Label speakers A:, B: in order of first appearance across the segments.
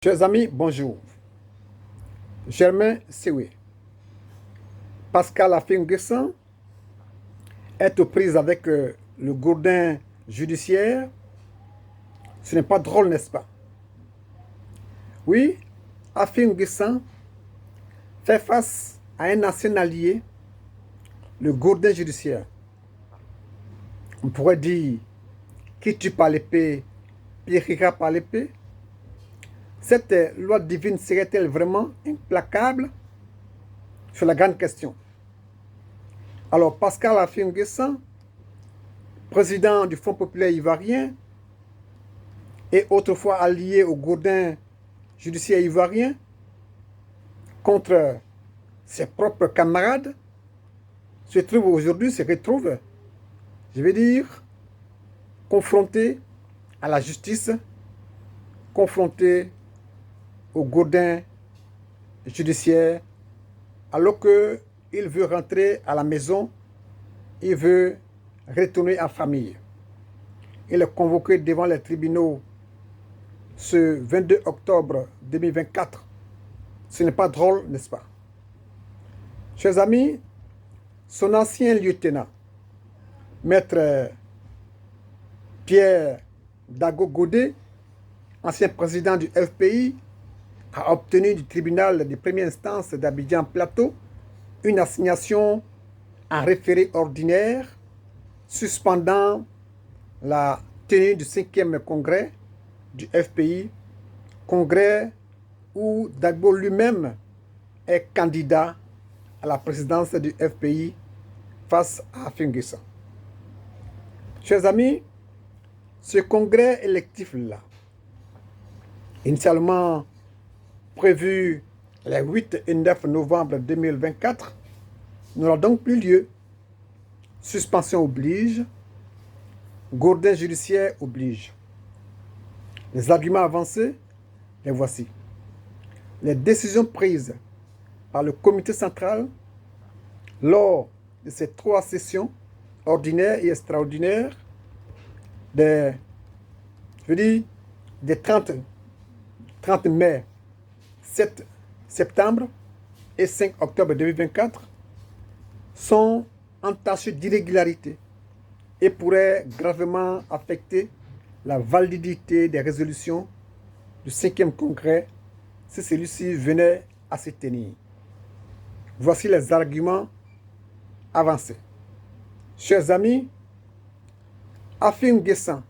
A: Chers amis, bonjour. Germain Sewe. Pascal Affingessan est aux prises avec le gourdin judiciaire. Ce n'est pas drôle, n'est-ce pas? Oui, Affingessan fait face à un ancien allié, le gourdin judiciaire. On pourrait dire qui tue par l'épée, périra par l'épée. Cette loi divine serait-elle vraiment implacable? C'est la grande question. Alors, Pascal Affingessan, président du Front populaire ivoirien et autrefois allié au gourdin judiciaire ivoirien, contre ses propres camarades, se retrouve, je vais dire, confronté à la justice, confronté au gourdin judiciaire, alors qu'il veut rentrer à la maison, il veut retourner en famille. Il est convoqué devant les tribunaux ce 22 octobre 2024. Ce n'est pas drôle, n'est-ce pas? Chers amis, son ancien lieutenant, maître Pierre Dago Godé, ancien président du FPI, a obtenu du tribunal de première instance d'Abidjan Plateau une assignation en référé ordinaire suspendant la tenue du 5e congrès du FPI, congrès où Dagbo lui-même est candidat à la présidence du FPI face à Affingessan. Chers amis, ce congrès électif-là, initialement prévu les 8 et 9 novembre 2024, n'aura donc plus lieu. Suspension oblige, gourdin judiciaire oblige. Les arguments avancés, les voici. Les décisions prises par le comité central lors de ces 3 sessions ordinaires et extraordinaires des 30 mai, 7 septembre et 5 octobre 2024 sont entachées d'irrégularités et pourraient gravement affecter la validité des résolutions du 5e congrès si celui-ci venait à se tenir. Voici les arguments avancés. Chers amis, Affingessan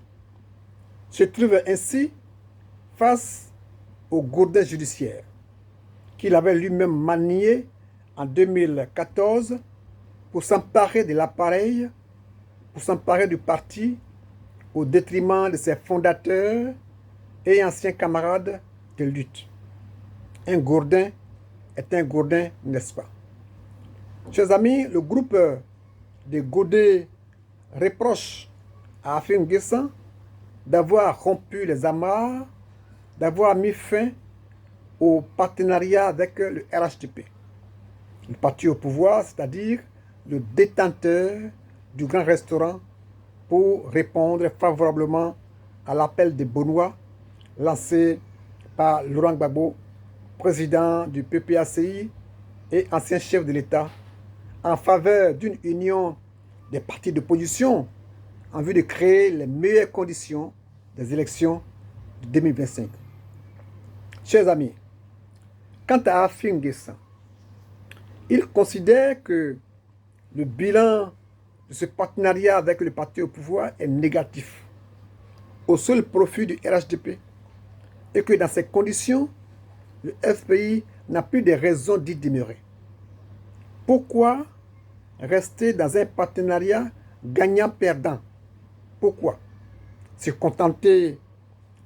A: se trouve ainsi face au gourdin judiciaire qu'il avait lui-même manié en 2014 pour s'emparer de l'appareil, pour s'emparer du parti au détriment de ses fondateurs et anciens camarades de lutte. Un gourdin est un gourdin, n'est-ce pas? Chers amis, le groupe de Godé reproche à Affingessan d'avoir rompu les amarres, d'avoir mis fin au partenariat avec le RHDP, le parti au pouvoir, c'est-à-dire le détenteur du grand restaurant, pour répondre favorablement à l'appel de Benoît lancé par Laurent Gbagbo, président du PPACI et ancien chef de l'État, en faveur d'une union des partis d'opposition en vue de créer les meilleures conditions des élections de 2025. Chers amis, quant à Affingessan, il considère que le bilan de ce partenariat avec le parti au pouvoir est négatif, au seul profit du RHDP, et que dans ces conditions, le FPI n'a plus de raison d'y demeurer. Pourquoi rester dans un partenariat gagnant-perdant? Pourquoi se contenter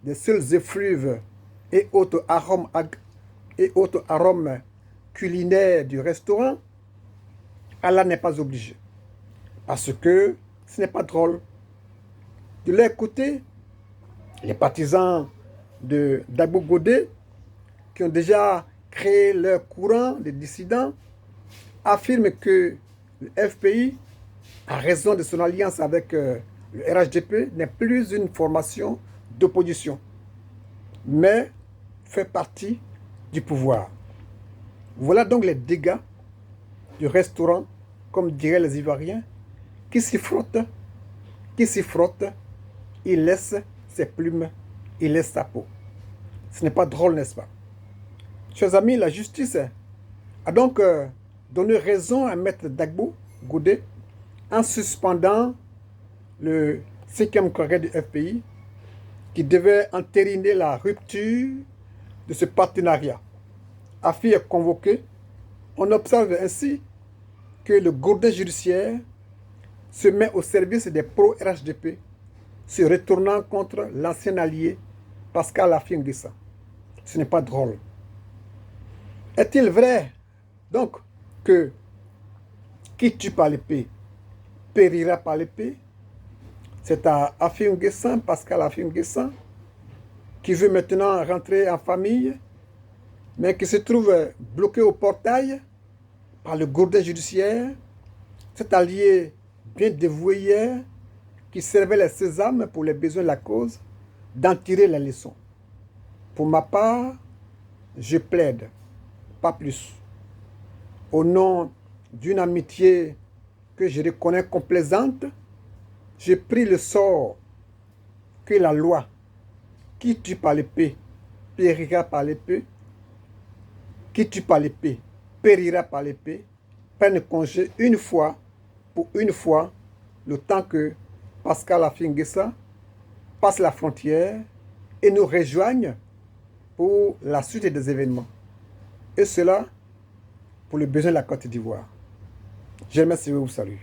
A: des seuls effluves et autres arômes culinaires du restaurant? Allah n'est pas obligé. Parce que ce n'est pas drôle. De leur côté, les partisans de Dagbo Godé, qui ont déjà créé leur courant de dissidents, affirment que le FPI, à raison de son alliance avec le RHDP, n'est plus une formation d'opposition, mais fait partie du pouvoir. Voilà donc les dégâts du restaurant, comme diraient les Ivoiriens, qui s'y frotte, il laisse ses plumes, il laisse sa peau. Ce n'est pas drôle, n'est-ce pas? Chers amis, la justice a donc donné raison à Maître Dagbo Goudé en suspendant le 5e congrès du FPI qui devait entériner la rupture de ce partenariat. AFI est convoqué. On observe ainsi que le gourdin judiciaire se met au service des pro-RHDP, se retournant contre l'ancien allié Pascal Affi N'Guessan. Ce n'est pas drôle. Est-il vrai, donc, que qui tue par l'épée périra par l'épée? C'est à Affi N'Guessan, Pascal Affi N'Guessan, qui veut maintenant rentrer en famille, mais qui se trouve bloqué au portail par le gourdin judiciaire, cet allié bien dévoué hier, qui servait les sésames pour les besoins de la cause, d'en tirer les leçons. Pour ma part, je plaide, pas plus. Au nom d'une amitié que je reconnais complaisante, je prie le sort que la loi, qui tue par l'épée, périra par l'épée, qui tue par l'épée, périra par l'épée, prenne congé une fois, pour une fois, le temps que Pascal Affi N'Guessan passe la frontière et nous rejoigne pour la suite des événements. Et cela pour le besoin de la Côte d'Ivoire. Je remercie et vous salue.